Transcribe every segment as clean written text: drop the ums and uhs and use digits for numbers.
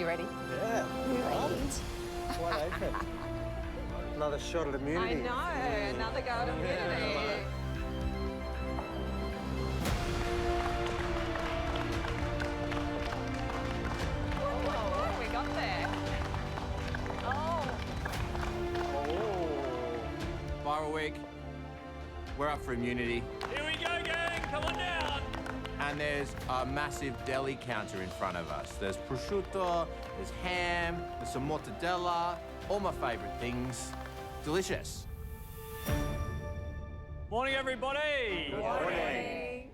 You ready? Yeah. Great. Wide open. Another shot at immunity. I know, another go at immunity. What we got there? Oh. Viral week. We're up for immunity. Here we go, gang. Come on down. And there's a massive deli counter in front of us. There's prosciutto, there's ham, there's some mortadella, all my favourite things. Delicious. Morning, everybody. Morning.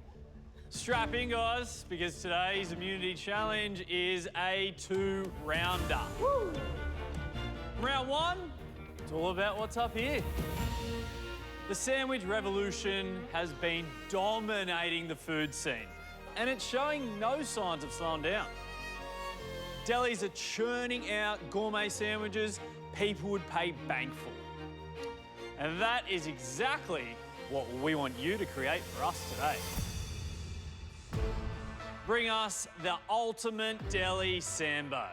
Strap in, guys, because today's immunity challenge is a 2-rounder. Woo. Round 1, it's all about what's up here. The sandwich revolution has been dominating the food scene, and it's showing no signs of slowing down. Delis are churning out gourmet sandwiches people would pay bank for. And that is exactly what we want you to create for us today. Bring us the ultimate deli sambo.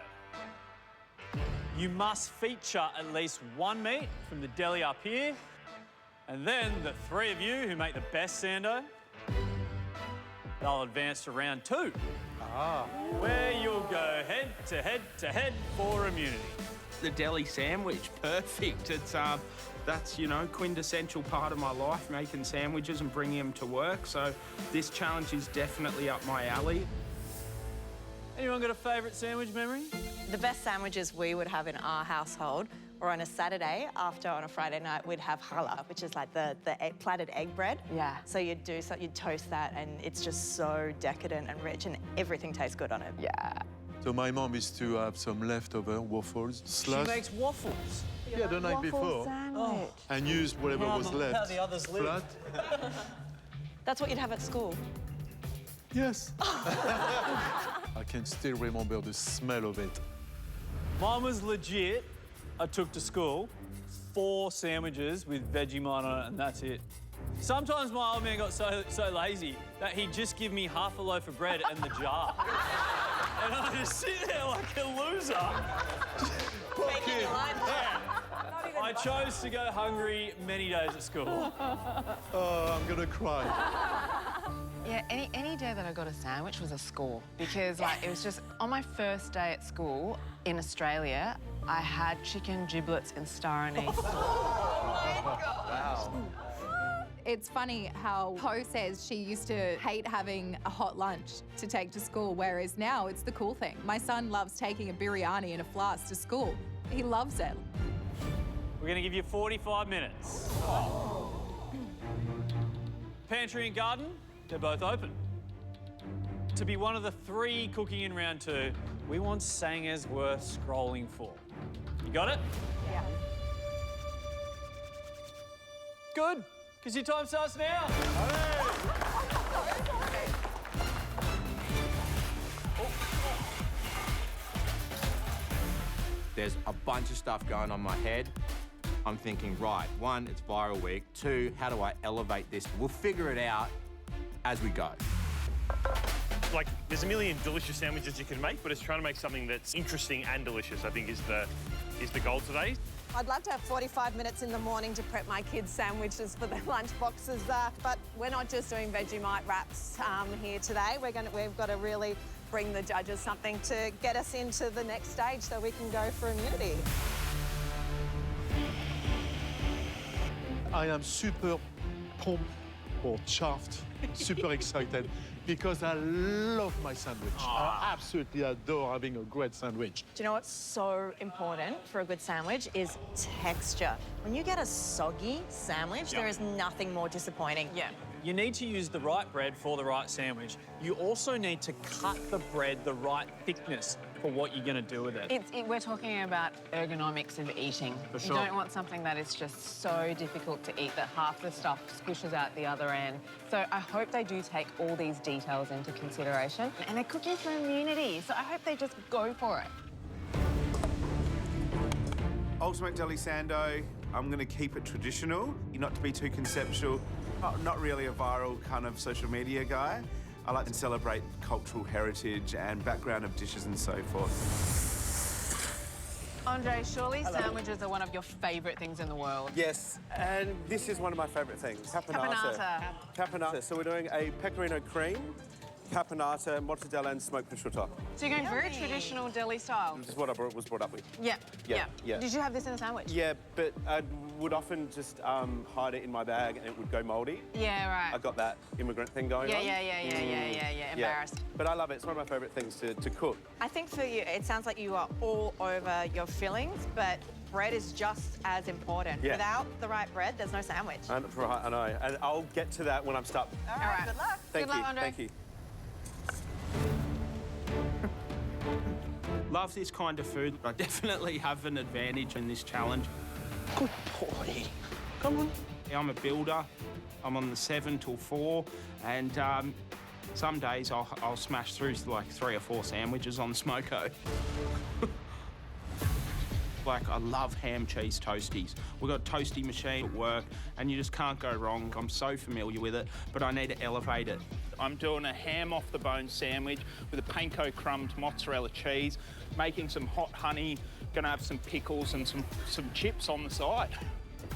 You must feature at least one meat from the deli up here, and then the 3 of you who make the best sando, they'll advance to round 2. Where you'll go head to head for immunity. The deli sandwich, perfect. It's that's, you know, quintessential part of my life, making sandwiches and bringing them to work. So this challenge is definitely up my alley. Anyone got a favourite sandwich memory? The best sandwiches we would have in our household, or on a Saturday after on a Friday night, we'd have challah, which is like the platted egg bread. Yeah. So you'd toast that, and it's just so decadent and rich, and everything tastes good on it. Yeah. So my mom is to have some leftover waffles. She makes waffles. Yeah, the night before. Sandwich. And used whatever was left. How the others live. Flat. That's what you'd have at school. Yes. I can still remember the smell of it. Mine was legit. I took to school 4 sandwiches with Vegemite on it, and that's it. Sometimes my old man got so lazy that he'd just give me half a loaf of bread and the jar. And I'd just sit there like a loser. Making your mind. I chose to go hungry many days at school. Oh, I'm gonna cry. Yeah, any day that I got a sandwich was a score, because like it was just on my first day at school in Australia, I had chicken giblets and star anise. It's funny how Poe says she used to hate having a hot lunch to take to school, whereas now it's the cool thing. My son loves taking a biryani in a flask to school. He loves it. We're going to give you 45 minutes. Pantry and garden, they're both open. To be one of the 3 cooking in round 2, we want sangers worth scrolling for. You got it? Yeah. Good, because your time starts now. There's a bunch of stuff going on in my head. I'm thinking, right, 1, it's viral week. 2, how do I elevate this? We'll figure it out as we go. Like, there's a million delicious sandwiches you can make, but it's trying to make something that's interesting and delicious, I think, is the goal today. I'd love to have 45 minutes in the morning to prep my kids' sandwiches for their lunch boxes, but we're not just doing Vegemite wraps here today. We've got to really bring the judges something to get us into the next stage so we can go for immunity. I am super pumped or chuffed, super excited, because I love my sandwich. I absolutely adore having a great sandwich. Do you know what's so important for a good sandwich is texture. When you get a soggy sandwich, there is nothing more disappointing. Yeah. You need to use the right bread for the right sandwich. You also need to cut the bread the right thickness for what you're going to do with it. We're talking about ergonomics of eating. For sure. You don't want something that is just so difficult to eat that half the stuff squishes out the other end. So I hope they do take all these details into consideration. And they're cooking for immunity, so I hope they just go for it. Ultimate Deli Sando, I'm going to keep it traditional, not to be too conceptual. Not really a viral kind of social media guy. I like to celebrate cultural heritage and background of dishes and so forth. Andre, surely sandwiches are one of your favourite things in the world. Yes, and this is one of my favourite things. Caponata. Caponata. So we're doing a pecorino cream, caponata, mozzarella and smoked prosciutto. So you're going very traditional deli style. This is what I was brought up with. Yeah. Yeah. Did you have this in a sandwich? Yeah, but I would often just hide it in my bag and it would go mouldy. Yeah, right. I got that immigrant thing going on. Yeah. Embarrassed. But I love it. It's one of my favourite things to cook. I think for you, it sounds like you are all over your fillings, but bread is just as important. Yeah. Without the right bread, there's no sandwich. I know. And I'll get to that when I'm stuck. All right. Good luck. Thank Good you. luck, Andre. Thank you. Love this kind of food. I definitely have an advantage in this challenge. Good boy. Come on. I'm a builder. I'm on the 7 till 4, and some days I'll smash through like 3 or 4 sandwiches on smoko. Like, I love ham cheese toasties. We've got a toasty machine at work, and you just can't go wrong. I'm so familiar with it, but I need to elevate it. I'm doing a ham off the bone sandwich with a panko crumbed mozzarella cheese, making some hot honey, gonna have some pickles and some chips on the side.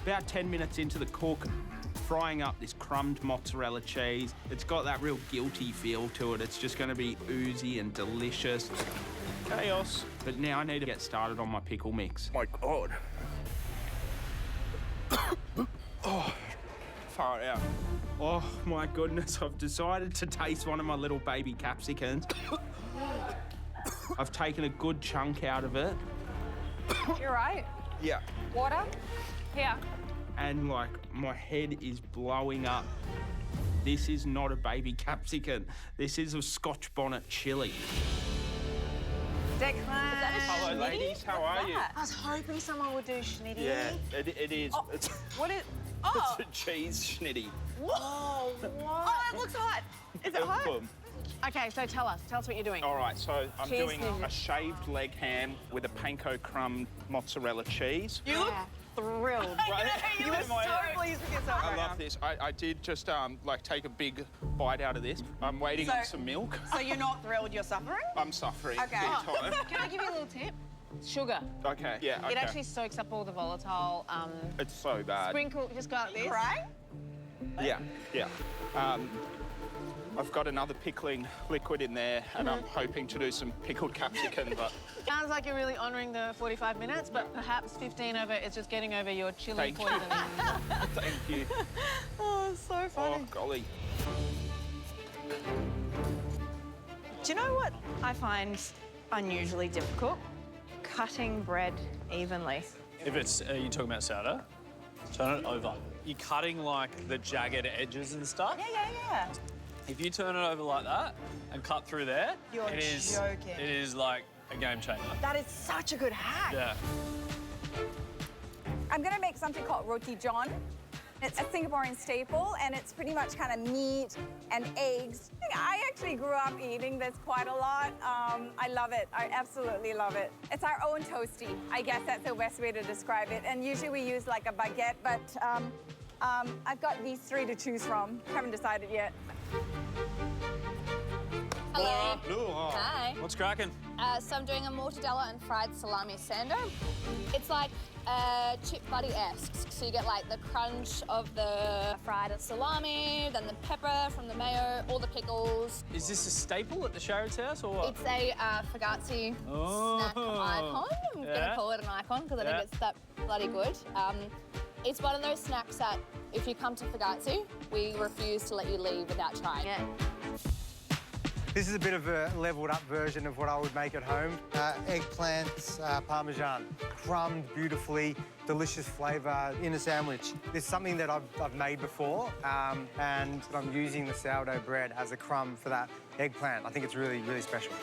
About 10 minutes into the cook, frying up this crumbed mozzarella cheese. It's got that real guilty feel to it. It's just gonna be oozy and delicious. Chaos. But now I need to get started on my pickle mix. My God. Oh, far out. Oh, my goodness. I've decided to taste one of my little baby capsicums. I've taken a good chunk out of it. You're right. Yeah. Water? Here. And, like, my head is blowing up. This is not a baby capsicum. This is a Scotch bonnet chilli. Declan. Hello, ladies. How are you? I was hoping someone would do schnitty. Yeah, it is. Oh, It's, what is... it's Oh! a cheese schnitty. Whoa, what? Oh, it looks hot. Is it hot? Boom. Okay, so tell us what you're doing. All right, so I'm Cheese doing schnitty. a shaved leg ham with a panko crumb mozzarella cheese. You look thrilled. Right? You were so pleased with yourself I right love now. this. I did just like take a big bite out of this. I'm waiting on some milk. So you're not thrilled, you're suffering? I'm suffering Okay. big time. Can I give you a little tip? Sugar. Okay, yeah, okay. It actually soaks up all the volatile It's so bad. sprinkle. Just go like this. Right? Yeah. I've got another pickling liquid in there, and I'm hoping to do some pickled capsicum, but... Sounds like you're really honouring the 45 minutes, but perhaps 15 of it is just getting over your chili Thank you. poisoning. Thank you. Oh, so funny. Oh, golly. Do you know what I find unusually difficult? Cutting bread evenly. If it's, you're talking about sourdough, turn it over. You're cutting like the jagged edges and stuff. Yeah. If you turn it over like that and cut through there, You're it is joking. It is like a game changer. That is such a good hack. Yeah. I'm gonna make something called roti john. It's a Singaporean staple, and it's pretty much kind of meat and eggs. I actually grew up eating this quite a lot. I love it. I absolutely love it. It's our own toasty. I guess that's the best way to describe it. And usually we use like a baguette, but I've got these 3 to choose from. Haven't decided yet. Laura. Laura. Hi. What's cracking? So I'm doing a mortadella and fried salami sando. It's like chip buddy-esque. So you get like the crunch of the fried salami, then the pepper from the mayo, all the pickles. Is this a staple at the Sharrod's house or what? It's a Fagazzi snack icon. I'm gonna call it an icon because I think it's that bloody good. It's one of those snacks that if you come to Fagazzi, we refuse to let you leave without trying it. This is a bit of a leveled up version of what I would make at home. Eggplants, parmesan, crumbed beautifully, delicious flavour in a sandwich. It's something that I've made before, and I'm using the sourdough bread as a crumb for that eggplant. I think it's really, really special.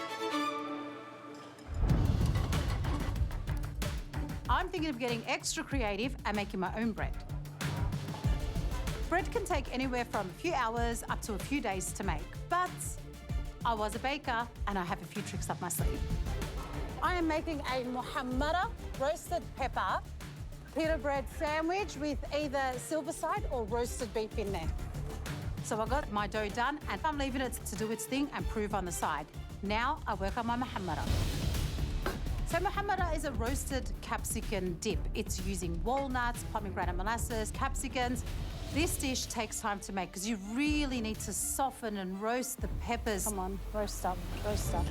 I'm thinking of getting extra creative and making my own bread. Bread can take anywhere from a few hours up to a few days to make, but I was a baker and I have a few tricks up my sleeve. I am making a Muhammada roasted pepper pita bread sandwich with either silverside or roasted beef in there. So I got my dough done and I'm leaving it to do its thing and prove on the side. Now I work on my Muhammada. So Mohammada is a roasted capsicum dip. It's using walnuts, pomegranate molasses, capsicums. This dish takes time to make because you really need to soften and roast the peppers. Come on, roast up, roast up.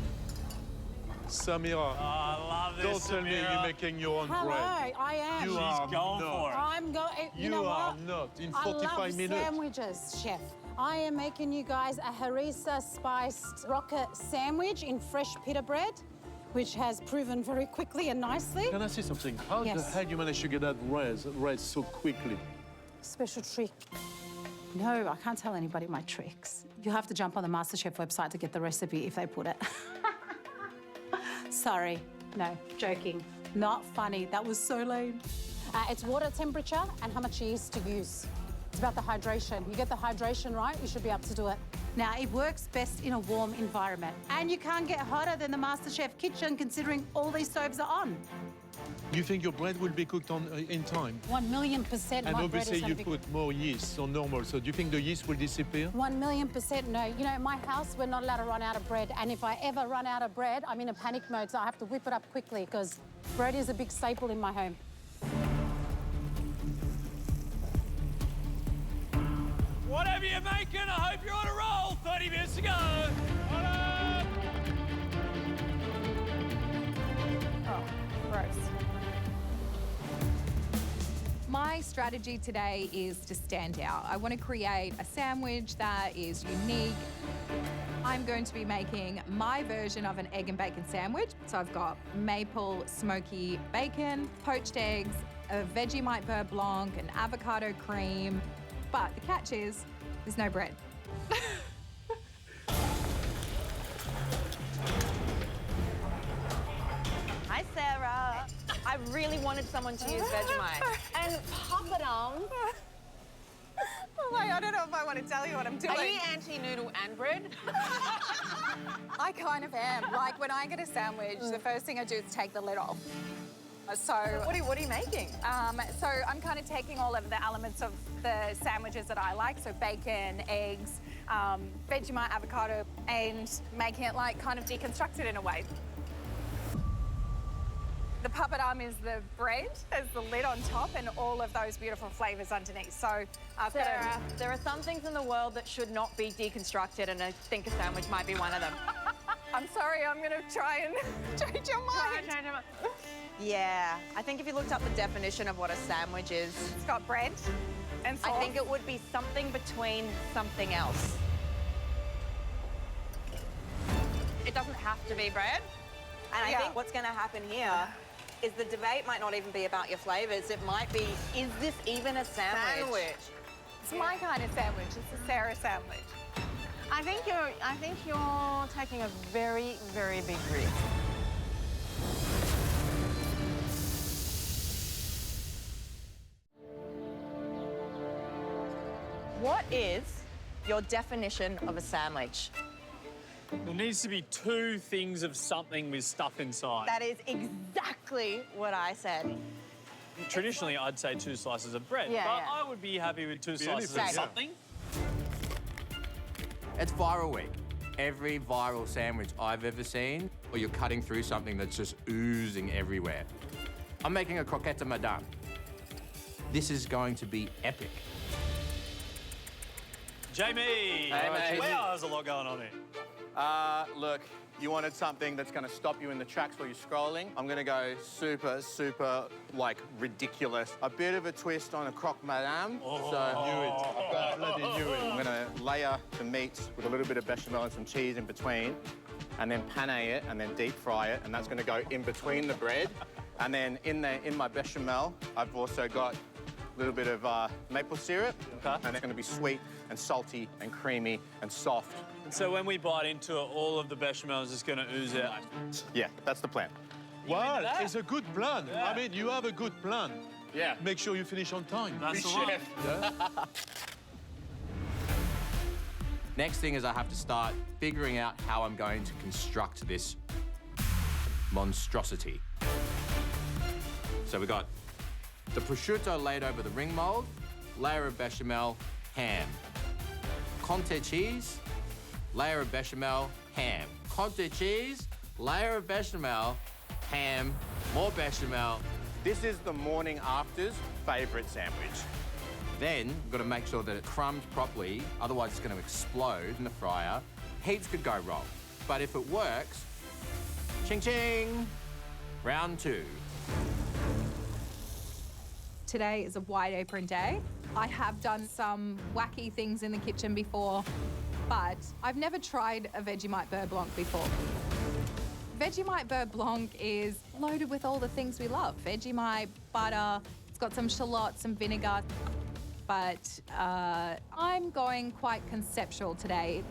Samira, I love this, don't tell me Samira. you're making your own Hello, bread. I am. You She's are going not. for it. I'm going. You know are what? not. In I 45 love minutes. sandwiches, chef. I am making you guys a harissa spiced rocket sandwich in fresh pita bread, which has proven very quickly and nicely. Can I say something? How Yes. the hell you manage to get that red so quickly? Special trick. No, I can't tell anybody my tricks. You have to jump on the MasterChef website to get the recipe if they put it. Sorry. No, joking. Not funny. That was so lame. It's water temperature and how much yeast to use. It's about the hydration. You get the hydration right, you should be able to do it. Now, it works best in a warm environment. And you can't get hotter than the MasterChef kitchen considering all these stoves are on. You think your bread will be cooked in time? 1,000,000% And my bread obviously is you going to be... put more yeast or normal. So do you think the yeast will disappear? 1,000,000% no. You know, in my house, we're not allowed to run out of bread. And if I ever run out of bread, I'm in a panic mode, so I have to whip it up quickly because bread is a big staple in my home. Whatever you're making, I hope you're on a roll. 30 minutes to go. Oh, gross. My strategy today is to stand out. I want to create a sandwich that is unique. I'm going to be making my version of an egg and bacon sandwich. So I've got maple smoky bacon, poached eggs, a Vegemite beurre blanc, an avocado cream. But the catch is, there's no bread. Hi, Sarah. I really wanted someone to use Vegemite. And papadum. Oh my, I don't know if I want to tell you what I'm doing. Are you anti-noodle and bread? I kind of am. Like, when I get a sandwich, the first thing I do is take the lid off. So What are you making? So I'm kind of taking all of the elements of the sandwiches that I like, so bacon, eggs, Vegemite, avocado, and making it like kind of deconstructed in a way. The papadum is the bread, as the lid on top, and all of those beautiful flavours underneath. So I've got Sarah, there are some things in the world that should not be deconstructed, and I think a sandwich might be one of them. I'm sorry, I'm going to try and change your mind. Yeah, I think if you looked up the definition of what a sandwich is, It's got bread and sauce. I think it would be something between something else. It doesn't have to be bread. And I think what's going to happen here is the debate might not even be about your flavours. It might be, is this even a sandwich? It's my kind of sandwich. It's a Sarah sandwich. I think you're taking a very, very big risk. What is your definition of a sandwich? There needs to be two things of something with stuff inside. That is exactly what I said. Traditionally, I'd say 2 slices of bread, Yeah, but yeah. I would be happy with 2 slices of Same. something. It's viral week. Every viral sandwich I've ever seen, or you're cutting through something that's just oozing everywhere. I'm making a croquette madame. This is going to be epic. Jamie! Hey, mate. Wow, there's a lot going on here. Look, you wanted something that's going to stop you in the tracks while you're scrolling. I'm going to go super, like, ridiculous. A bit of a twist on a croque madame. So, I bloody knew it. I'm going to layer the meats with a little bit of bechamel and some cheese in between, and then pane it, and then deep fry it, and that's going to go in between the bread. And then in my bechamel, I've also got a little bit of maple syrup, and it's going to be sweet and salty and creamy and soft. So when we bite into it, all of the bechamel is just going to ooze out. Yeah, that's the plan. Well, it's a good plan. Yeah. I mean, you have a good plan. Yeah. Make sure you finish on time. That's Big the one. chef. Yeah? Next thing is I have to start figuring out how I'm going to construct this monstrosity. So we got the prosciutto laid over the ring mold, layer of bechamel, ham. Conte cheese, layer of bechamel, ham. Conte cheese, layer of bechamel, ham, more bechamel. This is the morning after's favourite sandwich. Then, you've got to make sure that it crumbs properly, otherwise it's going to explode in the fryer. Heaps could go wrong. But if it works, ching ching, round 2. Today is a wide apron day. I have done some wacky things in the kitchen before, but I've never tried a Vegemite beurre blanc before. Vegemite beurre blanc is loaded with all the things we love. Vegemite, butter, it's got some shallots, some vinegar, but I'm going quite conceptual today.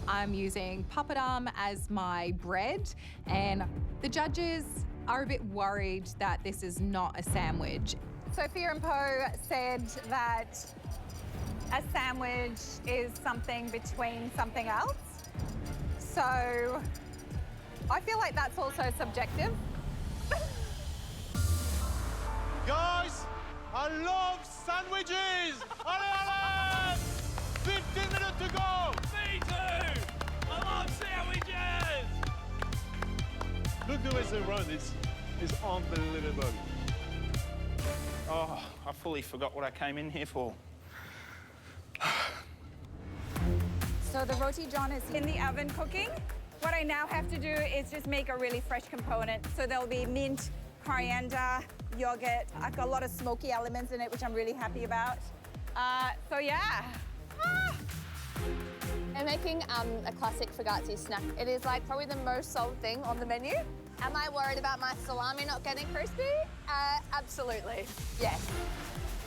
I'm using papadum as my bread, and the judges are a bit worried that this is not a sandwich. Sophia and Poe said that a sandwich is something between something else. So I feel like that's also subjective. Guys, I love sandwiches! Allez, allez! 15 minutes to go! Me too! I love sandwiches! Look the way they run, it's unbelievable. Oh, I fully forgot what I came in here for. So the roti john is in the oven cooking. What I now have to do is just make a really fresh component. So there'll be mint, coriander, yogurt. I've got a lot of smoky elements in it, which I'm really happy about. So yeah. I'm making a classic fagazzi snack. It is like probably the most sold thing on the menu. Am I worried about my salami not getting crispy? Absolutely, yes.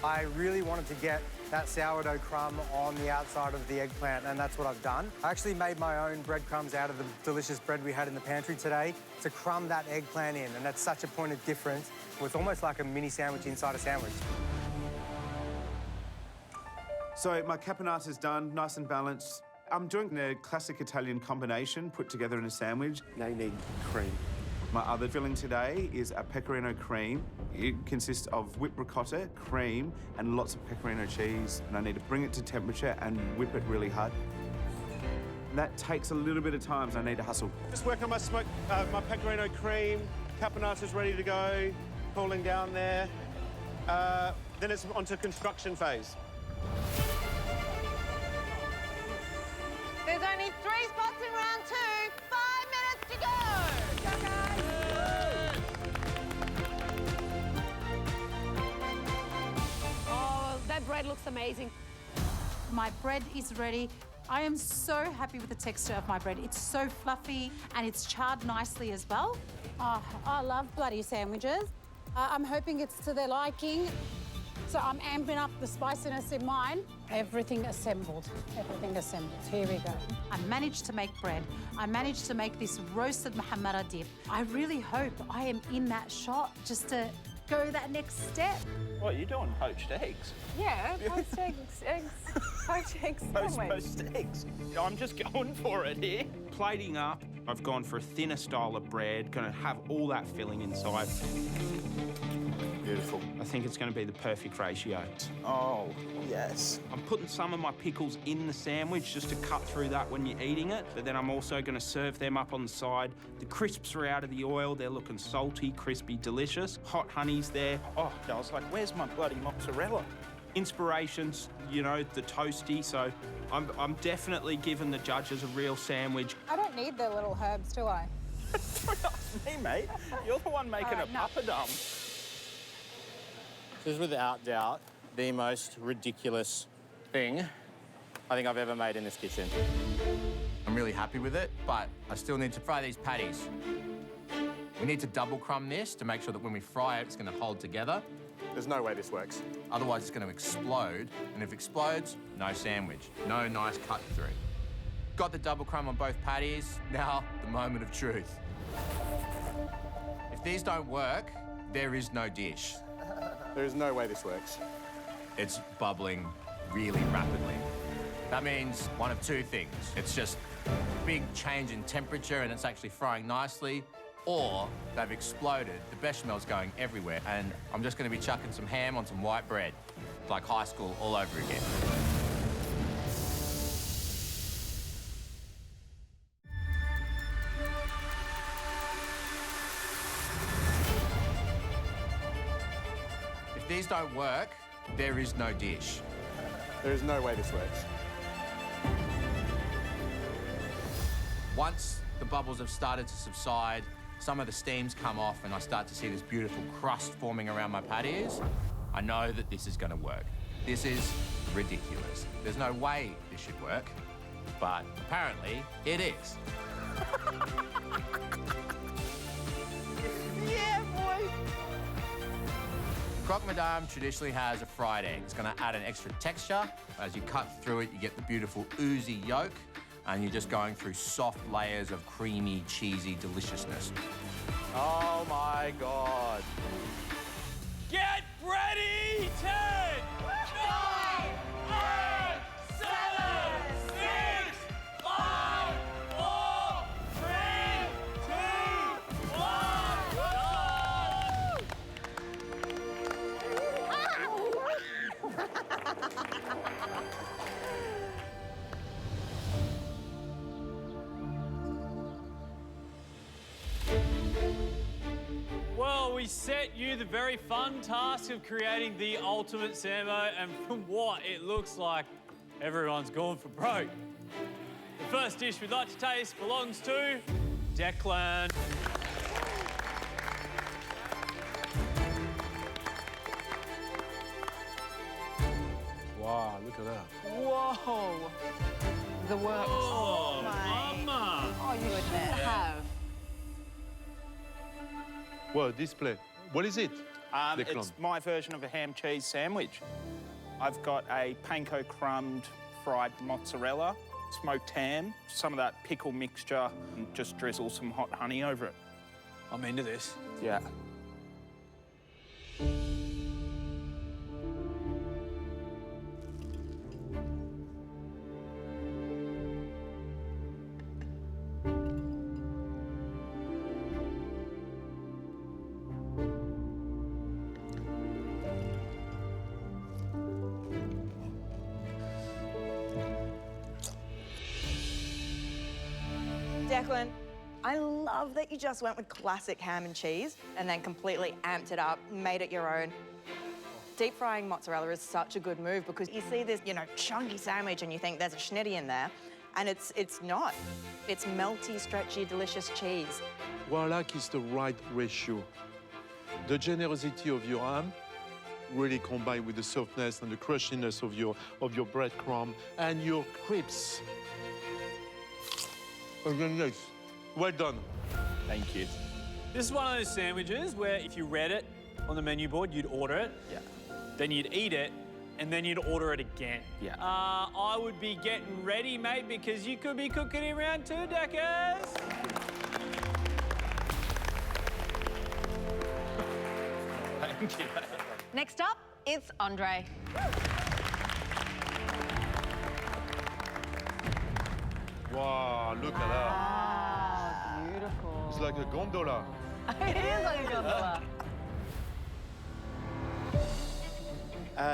I really wanted to get that sourdough crumb on the outside of the eggplant, and that's what I've done. I actually made my own breadcrumbs out of the delicious bread we had in the pantry today to crumb that eggplant in, and that's such a point of difference. It's almost like a mini sandwich inside a sandwich. So my caponata's done, nice and balanced. I'm doing a classic Italian combination put together in a sandwich. Now you need cream. My other filling today is a pecorino cream. It consists of whipped ricotta, cream, and lots of pecorino cheese. And I need to bring it to temperature and whip it really hard. And that takes a little bit of time, so I need to hustle. Just working on my pecorino cream. Caponata's ready to go, cooling down there. Then it's onto construction phase. There's only 3 spots in round 2. 5 minutes to go. Go, guys. Oh, that bread looks amazing. My bread is ready. I am so happy with the texture of my bread. It's so fluffy and it's charred nicely as well. Oh, I love bloody sandwiches. I'm hoping it's to their liking. So I'm amping up the spiciness in mine. Everything assembled. Everything assembled. Here we go. I managed to make bread. I managed to make this roasted mahamara dip. I really hope I am in that shot just to go that next step. What, you doing poached eggs? Yeah, poached eggs. Poached eggs sandwich. Poached eggs. I'm just going for it here. Plating up, I've gone for a thinner style of bread, gonna have all that filling inside. Beautiful. I think it's going to be the perfect ratio. Oh, yes. I'm putting some of my pickles in the sandwich just to cut through that when you're eating it, but then I'm also going to serve them up on the side. The crisps are out of the oil. They're looking salty, crispy, delicious. Hot honey's there. Oh, I was like, where's my bloody mozzarella? Inspirations, you know, the toasty, so I'm definitely giving the judges a real sandwich. I don't need the little herbs, do I? Don't ask me, mate. You're the one making a papadum. This is without doubt the most ridiculous thing I think I've ever made in this kitchen. I'm really happy with it, but I still need to fry these patties. We need to double crumb this to make sure that when we fry it, it's going to hold together. There's no way this works. Otherwise, it's going to explode, and if it explodes, no sandwich. No nice cut through. Got the double crumb on both patties. Now, the moment of truth. If these don't work, there is no dish. There is no way this works. It's bubbling really rapidly. That means one of 2 things. It's just a big change in temperature and it's actually frying nicely, or they've exploded, the bechamel's going everywhere, and I'm just going to be chucking some ham on some white bread. It's like high school all over again. these don't work, there is no dish. There is no way this works. Once the bubbles have started to subside, some of the steam's come off and I start to see this beautiful crust forming around my patties, I know that this is going to work. This is ridiculous. There's no way this should work, but apparently it is. Yeah, boy. Croque madame traditionally has a fried egg. It's going to add an extra texture. As you cut through it, you get the beautiful oozy yolk, and you're just going through soft layers of creamy, cheesy deliciousness. Oh my God. Get ready! 10, 9, 8, 7, 6, 5, 4, 3, 2, 1. Well, we set you the very fun task of creating the ultimate Sambo, and from what it looks like, everyone's gone for broke. The first dish we'd like to taste belongs to Declan. Wow, look at that. Whoa. The works. Oh, mama. Oh, you would have. Well, display. What is it? It's my version of a ham cheese sandwich. I've got a panko crumbed fried mozzarella, smoked ham, some of that pickle mixture, and just drizzle some hot honey over it. I'm into this. Yeah. Declan, I love that you just went with classic ham and cheese and then completely amped it up, made it your own. Deep frying mozzarella is such a good move because you see this, chunky sandwich and you think there's a schnitty in there, and it's not. It's melty, stretchy, delicious cheese. What I like is the right ratio. The generosity of your ham really combined with the softness and the crushiness of your breadcrumb and your crisps. Nice. Well done. Thank you. This is one of those sandwiches where if you read it on the menu board, you'd order it. Yeah. Then you'd eat it, and then you'd order it again. Yeah. I would be getting ready, mate, because you could be cooking in round 2, Deckers. Thank you. Next up, it's Andre. Wow, look at that. Ah, beautiful. It's like a gondola. It is like a gondola.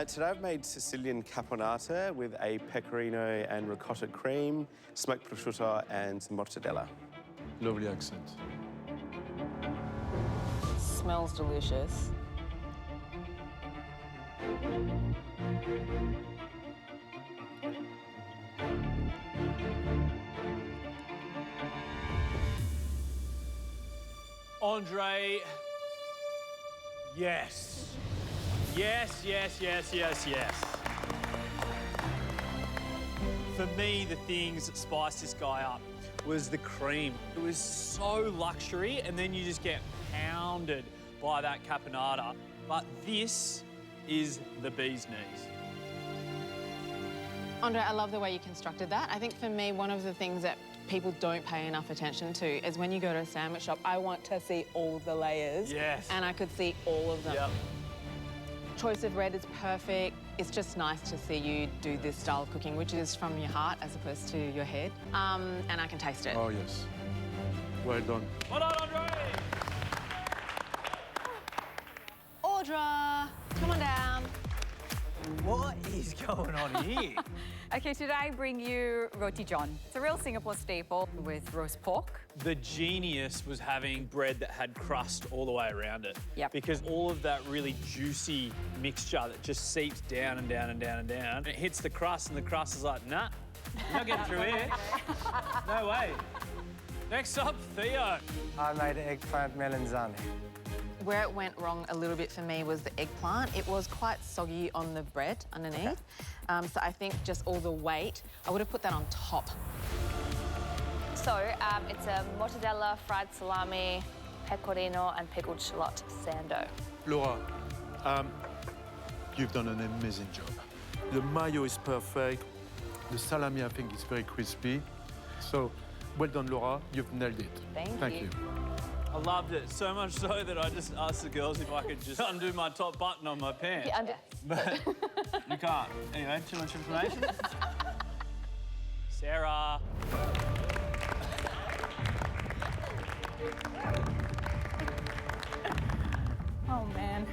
Today I've made Sicilian caponata with a pecorino and ricotta cream, smoked prosciutto and mortadella. Lovely accent. Smells delicious. Andre, yes. Yes, yes, yes, yes, yes. For me, the things that spiced this guy up was the cream. It was so luxury, and then you just get pounded by that caponata. But this is the bee's knees. Andre, I love the way you constructed that. I think for me, one of the things that people don't pay enough attention to is when you go to a sandwich shop, I want to see all the layers. Yes. And I could see all of them. Yep. Choice of red is perfect. It's just nice to see you do this style of cooking, which is from your heart as opposed to your head. And I can taste it. Oh, yes. Well done. Well done, Andre! Audra, come on down. What is going on here? Okay, today I bring you roti john. It's a real Singapore staple with roast pork. The genius was having bread that had crust all the way around it. Yep. Because all of that really juicy mixture that just seeps down and down and down and down, and it hits the crust, and the crust is like, nah, you're not getting through here. No way. Next up, Theo. I made eggplant melanzane. Where it went wrong a little bit for me was the eggplant. It was quite soggy on the bread underneath. So I think just all the weight, I would have put that on top. So it's a mortadella, fried salami, pecorino, and pickled shallot sando. Laura, you've done an amazing job. The mayo is perfect. The salami, I think, is very crispy. So, well done, Laura. You've nailed it. Thank you. I loved it, so much so that I just asked the girls if I could just undo my top button on my pants. Yeah, But you can't. Anyway, too much information. Sarah. Oh, man.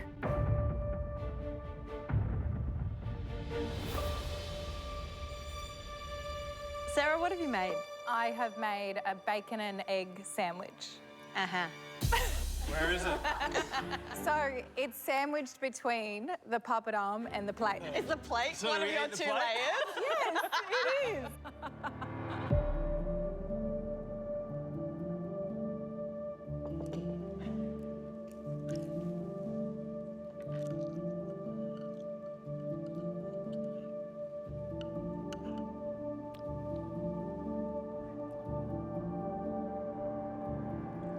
Sarah, what have you made? I have made a bacon and egg sandwich. Uh-huh. Where is it? So it's sandwiched between the papadum and the plate. Is the plate So one of we your ate the 2 plate? layers? Yes, it is.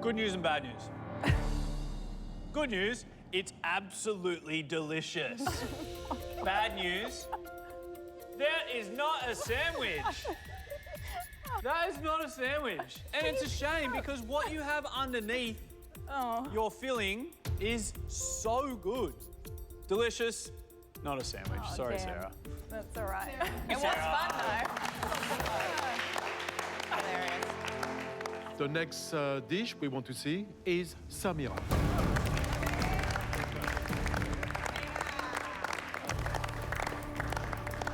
Good news and bad news. Good news, it's absolutely delicious. Bad news, that is not a sandwich. That is not a sandwich. And it's a shame because what you have underneath your filling is so good. Delicious, not a sandwich. Sorry, damn. Sarah. That's all right. It was fun, though. Hilarious. The next dish we want to see is Samira.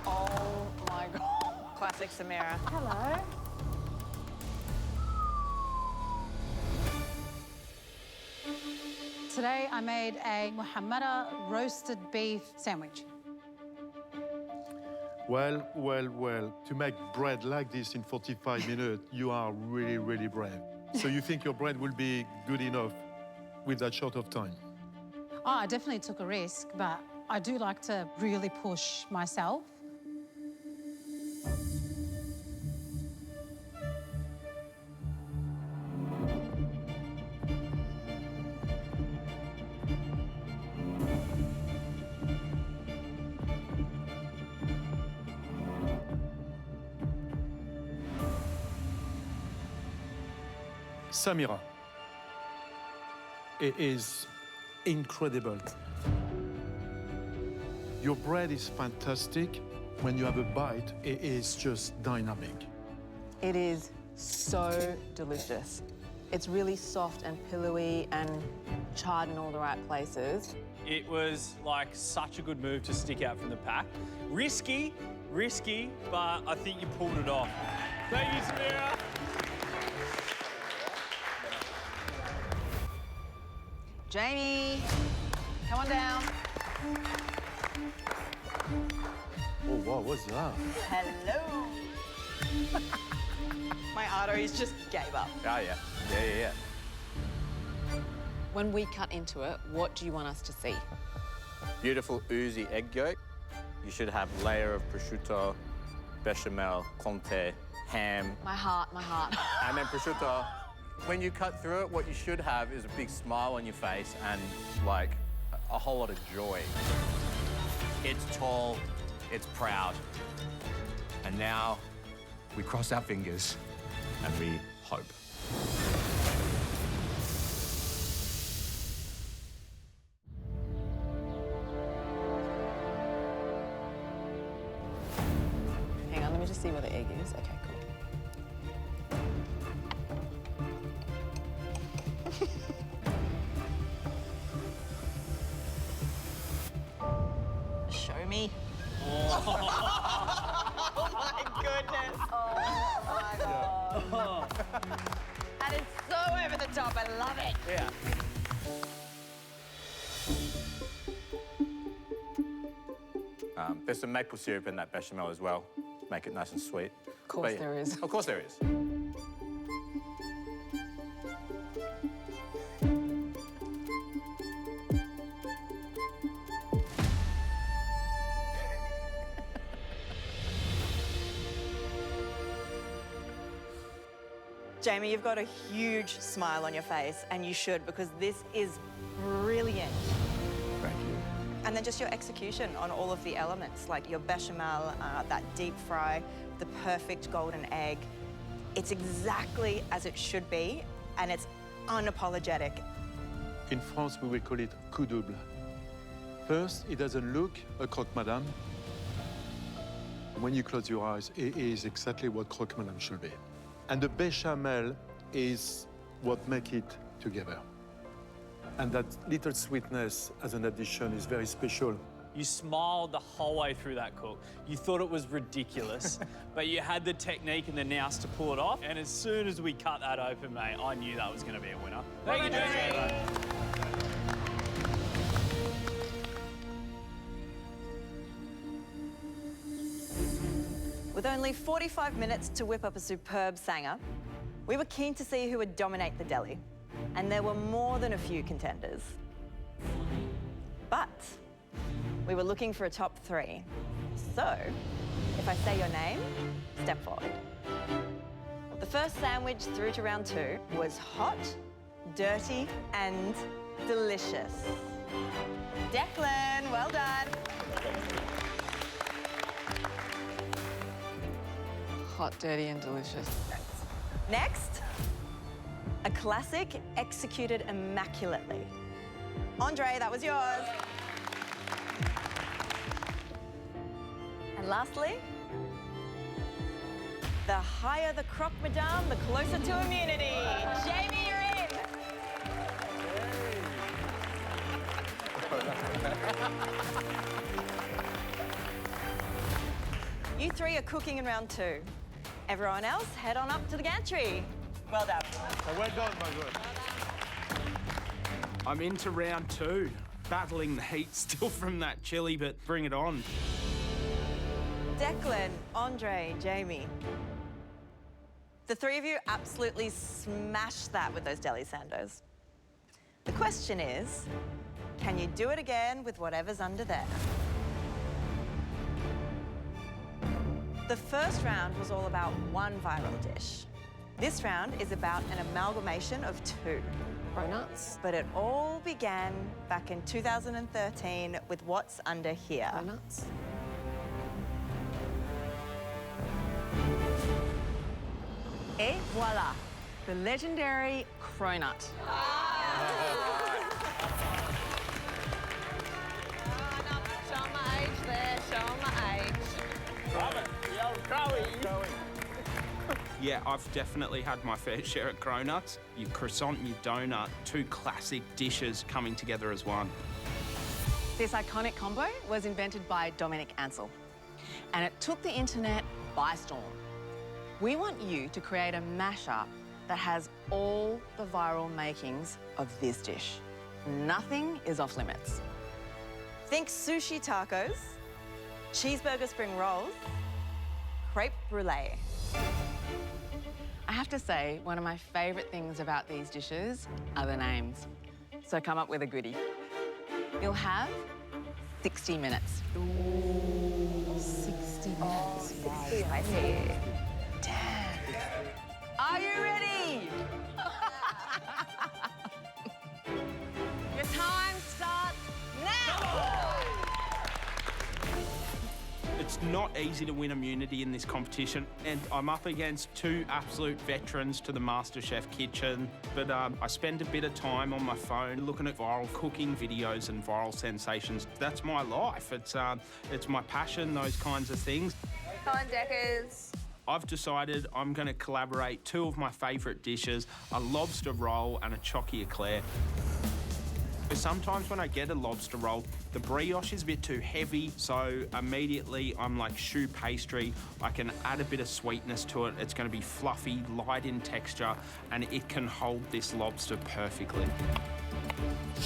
Oh, my God. Classic Samira. Hello. Today I made a Muhammada roasted beef sandwich. Well, well, well. To make bread like this in 45 minutes, you are really, really brave. So you think your bread will be good enough with that short of time? Oh, I definitely took a risk, but I do like to really push myself. Samira, it is incredible. Your bread is fantastic. When you have a bite, it is just dynamic. It is so delicious. It's really soft and pillowy and charred in all the right places. It was like such a good move to stick out from the pack. Risky, but I think you pulled it off. Thank you, Samira. Jamie, come on down. Oh, wow, what's that? Hello. My arteries just gave up. Oh, yeah. When we cut into it, what do you want us to see? Beautiful oozy egg yolk. You should have layer of prosciutto, bechamel, comté, ham, My heart. and then prosciutto. When you cut through it, what you should have is a big smile on your face and, like, a whole lot of joy. It's tall, it's proud. And now we cross our fingers and we hope. Hang on, let me just see where the egg is. Okay, cool. Show me. Oh my goodness. Oh my God. That is so over the top. I love it. Yeah. There's some maple syrup in that bechamel as well. Make it nice and sweet. Of course there is. Of course there is. Jamie, you've got a huge smile on your face, and you should, because this is brilliant. Thank you. And then just your execution on all of the elements, like your bechamel, that deep fry, the perfect golden egg. It's exactly as it should be, and it's unapologetic. In France, we will call it coup double. First, it doesn't look a croque madame. When you close your eyes, it is exactly what croque madame should be. And the bechamel is what makes it together. And that little sweetness as an addition is very special. You smiled the whole way through that cook. You thought it was ridiculous, but you had the technique and the nous to pull it off. And as soon as we cut that open, mate, I knew that was going to be a winner. Thank you, Jamie. With only 45 minutes to whip up a superb sanger, we were keen to see who would dominate the deli. And there were more than a few contenders. But we were looking for a top 3. So, if I say your name, step forward. The first sandwich through to round 2 was hot, dirty, and delicious. Declan, well done. Hot, dirty, and delicious. Next, a classic executed immaculately. Andre, that was yours. And lastly, the higher the croque madame, the closer to immunity. Jamie, you're in. You 3 are cooking in round 2. Everyone else, head on up to the gantry. Well done. Well done, my good. I'm into round 2. Battling the heat still from that chili, but bring it on. Declan, Andre, Jamie. The 3 of you absolutely smashed that with those deli sandos. The question is, can you do it again with whatever's under there? The first round was all about one viral dish. This round is about an amalgamation of 2. Cronuts. But it all began back in 2013 with what's under here. Cronuts. Et voila, the legendary cronut. Showing my age there, showing my age. Love it. Yo, Crowie. Yeah, I've definitely had my fair share of cronuts. Your croissant and your donut, 2 classic dishes coming together as one. This iconic combo was invented by Dominic Ansel, and it took the internet by storm. We want you to create a mashup that has all the viral makings of this dish. Nothing is off limits. Think sushi tacos, cheeseburger spring rolls, crepe brulee. I have to say, one of my favourite things about these dishes are the names. So come up with a goodie. You'll have 60 minutes. Ooh, 60 minutes. Spicy. Damn. Are you ready? Your time starts now! It's not easy to win immunity in this competition, and I'm up against 2 absolute veterans to the MasterChef kitchen, but I spend a bit of time on my phone looking at viral cooking videos and viral sensations. That's my life. It's my passion, those kinds of things. Come on, Deckers. I've decided I'm going to collaborate 2 of my favourite dishes, a lobster roll and a chocky eclair. As Sometimes when I get a lobster roll, the brioche is a bit too heavy, so immediately I'm like choux pastry. I can add a bit of sweetness to it. It's going to be fluffy, light in texture, and it can hold this lobster perfectly.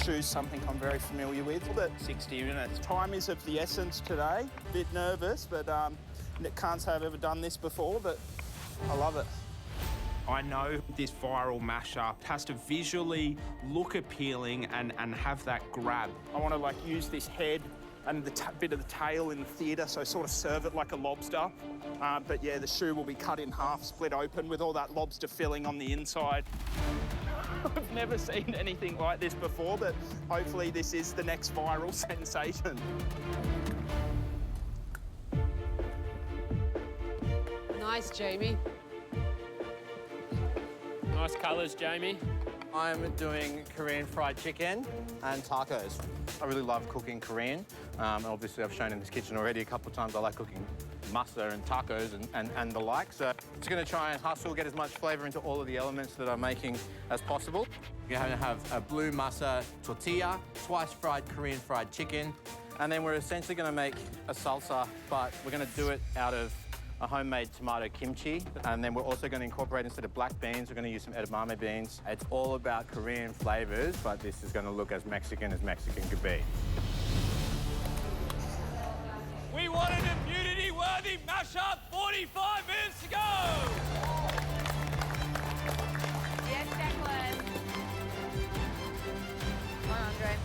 Choux something I'm very familiar with, but 60 minutes. Time is of the essence today. Bit nervous, but can't say I've ever done this before, but I love it. I know this viral mashup has to visually look appealing and have that grab. I want to like use this head and the bit of the tail in the theatre, so sort of serve it like a lobster. But yeah, the choux will be cut in half, split open with all that lobster filling on the inside. I've never seen anything like this before, but hopefully this is the next viral sensation. Nice, Jamie. Nice colours, Jamie. I'm doing Korean fried chicken and tacos. I really love cooking Korean. And obviously, I've shown in this kitchen already a couple of times I like cooking masa and tacos and the like. So just going to try and hustle, get as much flavour into all of the elements that I'm making as possible. You're going to have a blue masa tortilla, twice fried Korean fried chicken, and then we're essentially going to make a salsa, but we're going to do it out of a homemade tomato kimchi. And then we're also going to incorporate, instead of black beans, we're going to use some edamame beans. It's all about Korean flavours, but this is going to look as Mexican could be. We wanted a immunity-worthy mashup 45 minutes to go! Yes, Declan. Come on, Andre.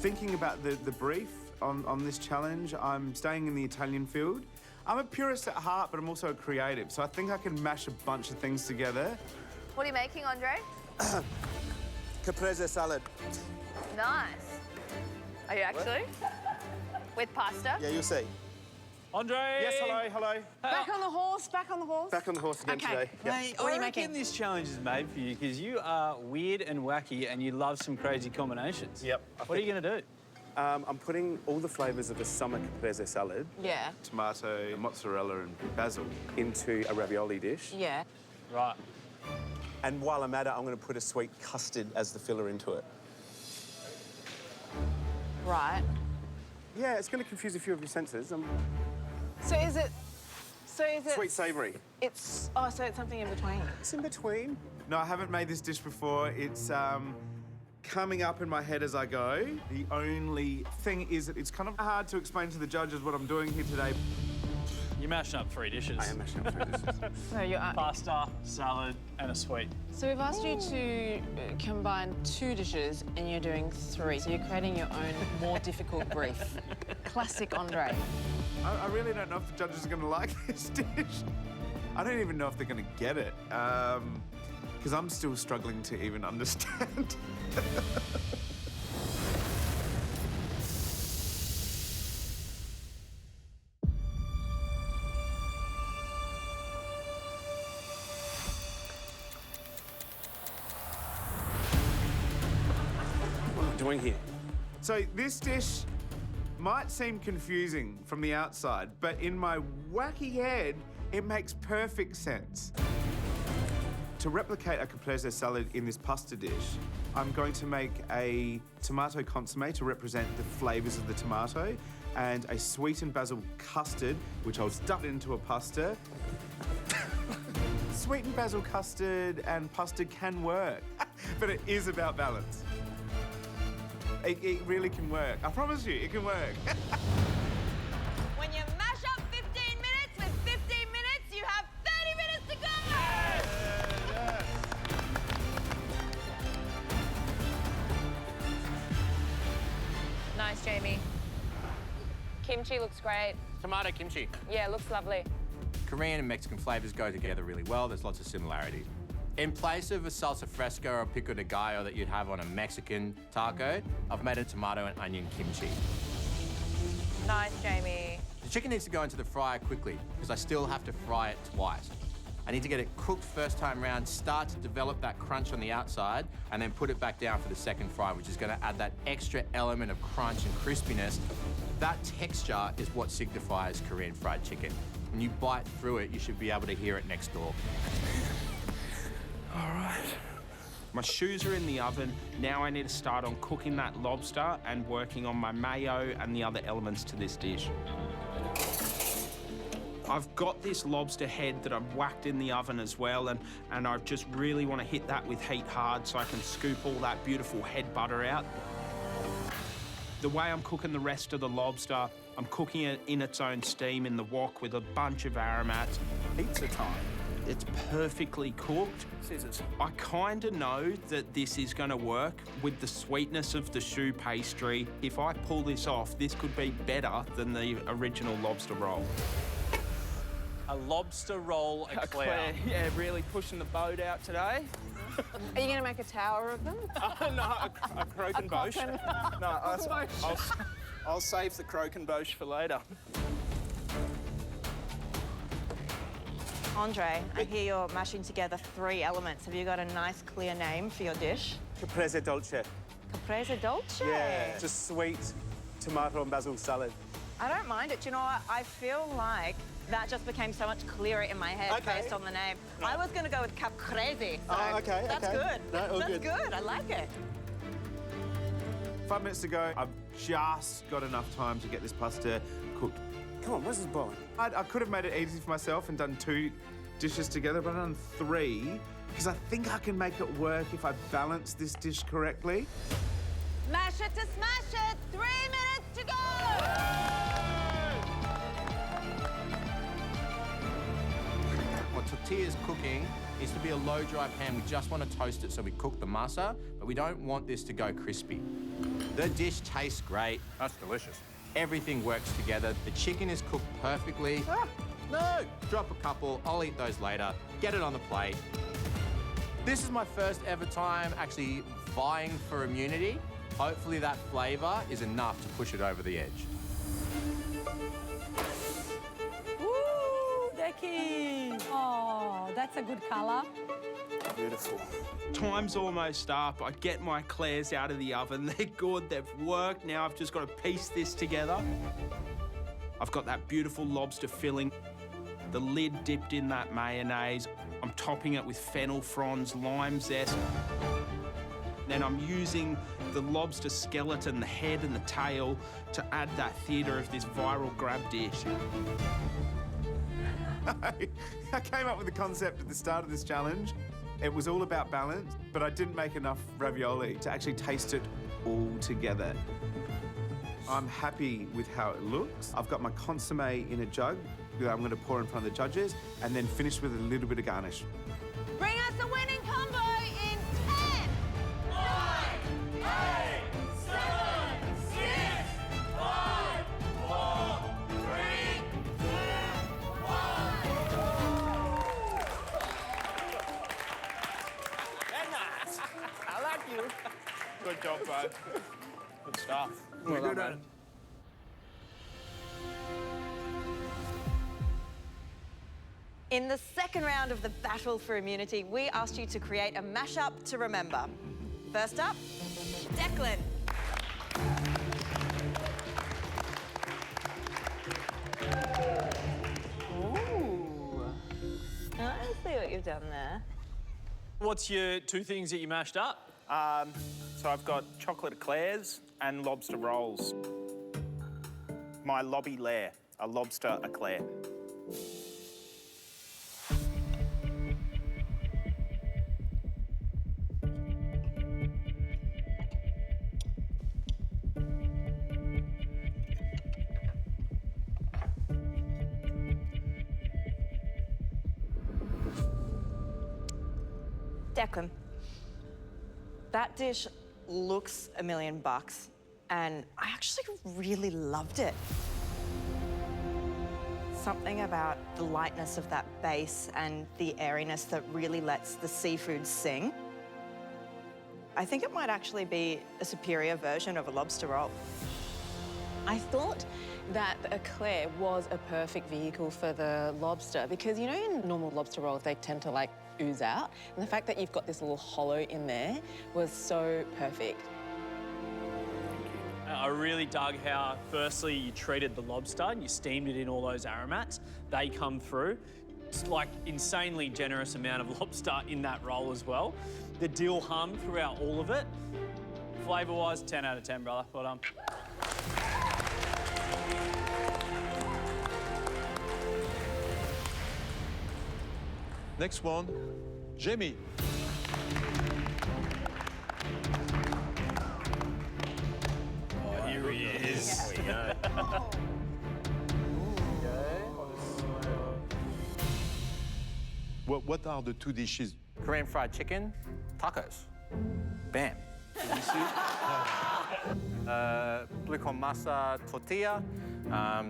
Thinking about the brief on this challenge, I'm staying in the Italian field. I'm a purist at heart, but I'm also a creative, so I think I can mash a bunch of things together. What are you making, Andre? Caprese salad. Nice. Are you actually? With pasta? Yeah, you'll see. Andre! Yes, hello. Back on the horse, back on the horse. Back on the horse again today. Yep. Mate, What are I you reckon making? this challenge is made for you because you are weird and wacky and you love some crazy combinations. Yep. What are you going to do? I'm putting all the flavours of a summer caprese salad, Yeah. Tomato, mozzarella and basil. into a ravioli dish. Yeah. Right. And while I'm at it, I'm going to put a sweet custard as the filler into it. Right. Yeah, it's going to confuse a few of your senses. So is it... Sweet savoury. It's... Oh, so it's something in between. It's in between. No, I haven't made this dish before. It's coming up in my head as I go. The only thing is that it's kind of hard to explain to the judges what I'm doing here today. You're mashing up 3 dishes. I am mashing up 3 dishes. So you're... Pasta, salad, and a sweet. So we've asked you to combine 2 dishes and you're doing 3. So you're creating your own more difficult brief. Classic Andre. I really don't know if the judges are going to like this dish. I don't even know if they're going to get it. Because I'm still struggling to even understand. What am I doing here? So this dish might seem confusing from the outside, but in my wacky head, it makes perfect sense. To replicate a caprese salad in this pasta dish, I'm going to make a tomato consomme to represent the flavours of the tomato, and a sweetened basil custard, which I'll stuff into a pasta. Sweetened basil custard and pasta can work, but it is about balance. It really can work. I promise you, it can work. When you mash up 15 minutes, with 15 minutes, you have 30 minutes to go! Nice, Jamie. Kimchi looks great. Tomato kimchi. Yeah, looks lovely. Korean and Mexican flavours go together really well. There's lots of similarities. In place of a salsa fresca or pico de gallo that you'd have on a Mexican taco, I've made a tomato and onion kimchi. Nice, Jamie. The chicken needs to go into the fryer quickly because I still have to fry it twice. I need to get it cooked first time round, start to develop that crunch on the outside, and then put it back down for the second fry, which is going to add that extra element of crunch and crispiness. That texture is what signifies Korean fried chicken. When you bite through it, you should be able to hear it next door. All right. My shoes are in the oven. Now I need to start on cooking that lobster and working on my mayo and the other elements to this dish. I've got this lobster head that I've whacked in the oven as well, and I just really want to hit that with heat hard so I can scoop all that beautiful head butter out. The way I'm cooking the rest of the lobster, I'm cooking it in its own steam in the wok with a bunch of aromats. Pizza time. It's perfectly cooked. Scissors. I kind of know that this is going to work with the sweetness of the choux pastry. If I pull this off, this could be better than the original lobster roll. A lobster roll eclair. Yeah, really pushing the boat out today. Are you going to make a tower of them? No, a croquembouche. No, I'll save the croquembouche for later. Andre, I hear you're mashing together 3 elements. Have you got a nice, clear name for your dish? Caprese dolce. Caprese dolce? Yeah, just sweet tomato and basil salad. I don't mind it. You know what? I feel like that just became so much clearer in my head based on the name. I was going to go with caprese. So okay, that's good. No, all that's good. good. I like it. 5 minutes to go. I've just got enough time to get this pasta cooked. Come on, where's this bowl? I could have made it easy for myself and done 2 dishes together, but I've done 3 because I think I can make it work if I balance this dish correctly. Mash it to smash it. 3 minutes to go. What tortilla's cooking is to be a low-dry pan. We just want to toast it so we cook the masa, but we don't want this to go crispy. The dish tastes great. That's delicious. Everything works together. The chicken is cooked perfectly. No! Drop a couple. I'll eat those later. Get it on the plate. This is my first ever time actually vying for immunity. Hopefully that flavour is enough to push it over the edge. Ooh, Becky. Oh, that's a good colour. Beautiful. Time's almost up. I get my eclairs out of the oven. They're good, they've worked. Now I've just got to piece this together. I've got that beautiful lobster filling, the lid dipped in that mayonnaise. I'm topping it with fennel fronds, lime zest. Then I'm using the lobster skeleton, the head and the tail, to add that theatre of this viral grab dish. I came up with the concept at the start of this challenge. It was all about balance, but I didn't make enough ravioli to actually taste it all together. I'm happy with how it looks. I've got my consommé in a jug that I'm going to pour in front of the judges and then finish with a little bit of garnish. Bring us a winning combo in 10, 9, 8, 7, 6, 5, 4, 3, 2, 1. I like you. Good job, bro. Good stuff. Well done, man. In the second round of the battle for immunity, we asked you to create a mashup to remember. First up, Declan. Ooh. I see what you've done there. What's your 2 things that you mashed up? So I've got chocolate eclairs and lobster rolls. My lobby lair, a lobster eclair. Declan, that dish looks $1 million, and I actually really loved it. Something about the lightness of that base and the airiness that really lets the seafood sing. I think it might actually be a superior version of a lobster roll. I thought that the eclair was a perfect vehicle for the lobster because, you know, in normal lobster rolls, they tend to, like, ooze out. And the fact that you've got this little hollow in there was so perfect. I really dug how, firstly, you treated the lobster and you steamed it in all those aromats. They come through. It's like insanely generous amount of lobster in that roll as well. The dill hum throughout all of it. Flavour-wise, 10 out of 10, brother. Well done. Next one, Jamie. Oh, here he is. There we go. What are the two dishes? Korean fried chicken, tacos. Bam. Blue corn masa tortilla,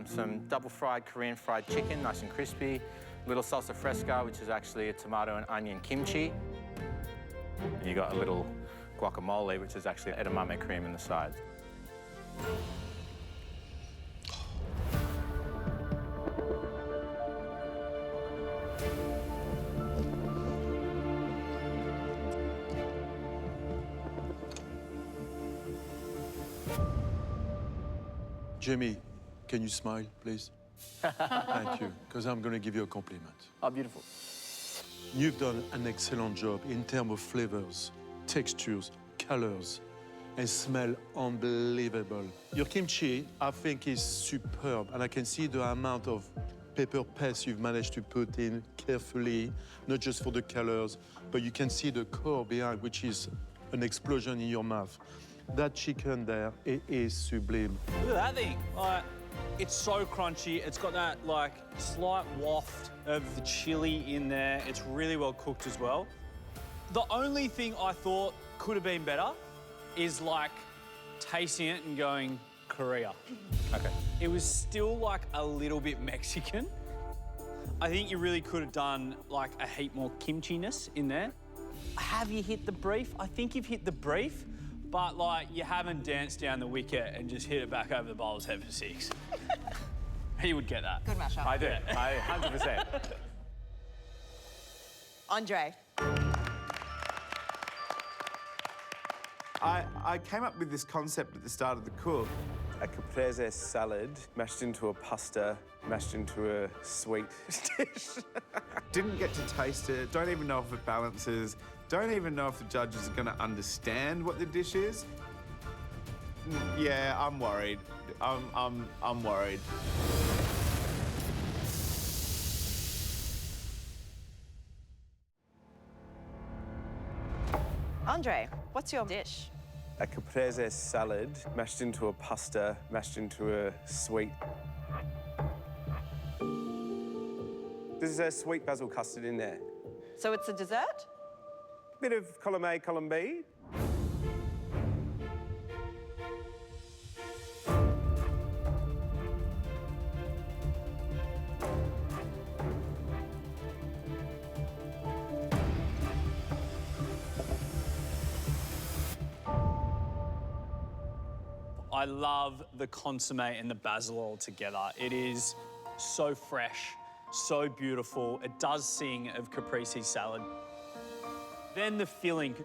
some double fried Korean fried chicken, nice and crispy. Little salsa fresca, which is actually a tomato and onion kimchi. And you got a little guacamole, which is actually edamame cream in the sides. Jamie, can you smile, please? Thank you, because I'm going to give you a compliment. Oh, beautiful. You've done an excellent job in terms of flavors, textures, colors, and smell unbelievable. Your kimchi, I think, is superb, and I can see the amount of pepper paste you've managed to put in carefully, not just for the colors, but you can see the core behind, which is an explosion in your mouth. That chicken there, it is sublime. Look at that thing. Like, it's so crunchy. It's got that, like, slight waft of the chili in there. It's really well cooked as well. The only thing I thought could have been better is, like, tasting it and going, Korea. Okay. It was still, like, a little bit Mexican. I think you really could have done, like, a heap more kimchi-ness in there. Have you hit the brief? I think you've hit the brief, but, like, you haven't danced down the wicket and just hit it back over the bowler's head for 6. He would get that. Good mashup. I did. I 100%. Andre. I came up with this concept at the start of the cook. A caprese salad mashed into a pasta, mashed into a sweet dish. Didn't get to taste it, don't even know if it balances, don't even know if the judges are gonna understand what the dish is. Yeah, I'm worried. I'm worried. Andre, what's your dish? A caprese salad mashed into a pasta, mashed into a sweet. There's a sweet basil custard in there. So it's a dessert? Bit of column A, column B. I love the consomme and the basil all together. It is so fresh, so beautiful. It does sing of caprese salad. Then the filling.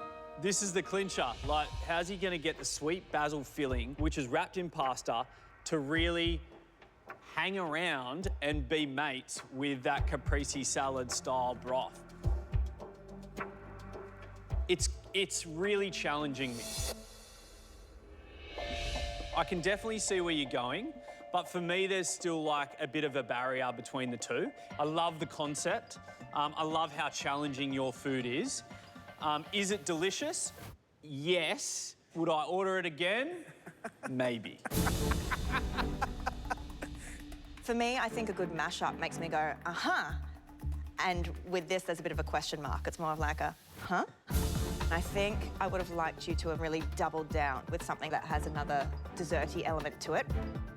This is the clincher. Like, how's he gonna get the sweet basil filling, which is wrapped in pasta, to really hang around and be mates with that caprese salad style broth? It's really challenging me. I can definitely see where you're going, but for me, there's still like a bit of a barrier between the two. I love the concept. I love how challenging your food is. Is it delicious? Yes. Would I order it again? Maybe. For me, I think a good mashup makes me go, uh-huh. And with this, there's a bit of a question mark. It's more of like a, huh? I think I would have liked you to have really doubled down with something that has another desserty element to it.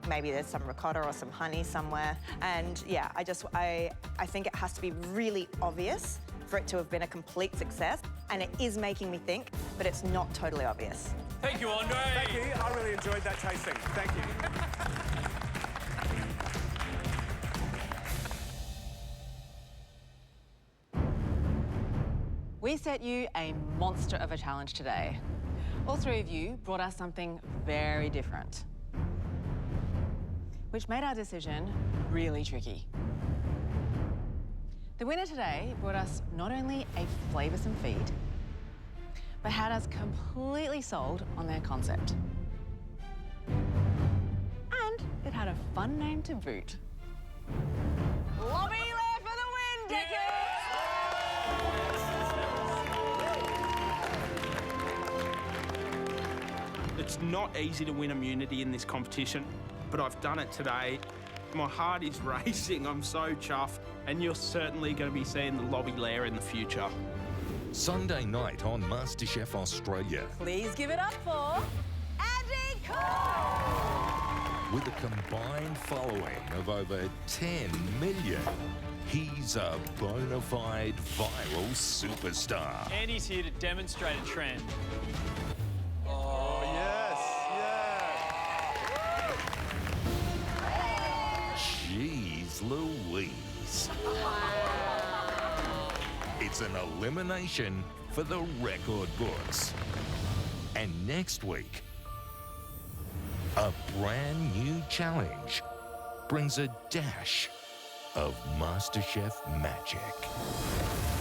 Maybe there's some ricotta or some honey somewhere. And yeah, I think it has to be really obvious for it to have been a complete success. And it is making me think, but it's not totally obvious. Thank you, Andre. Thank you. I really enjoyed that tasting. Thank you. We set you a monster of a challenge today. All three of you brought us something very different, which made our decision really tricky. The winner today brought us not only a flavoursome feed, but had us completely sold on their concept. And it had a fun name to boot. Lobby Lair for the win, Dickens! It's not easy to win immunity in this competition, but I've done it today. My heart is racing. I'm so chuffed. And you're certainly going to be seeing the Lobby Lair in the future. Sunday night on MasterChef Australia. Please give it up for Andy Cole! With a combined following of over 10 million, he's a bona fide viral superstar. Andy's here to demonstrate a trend. Oh, yes, Jeez Louise. It's an elimination for the record books. And next week, a brand new challenge brings a dash of MasterChef magic.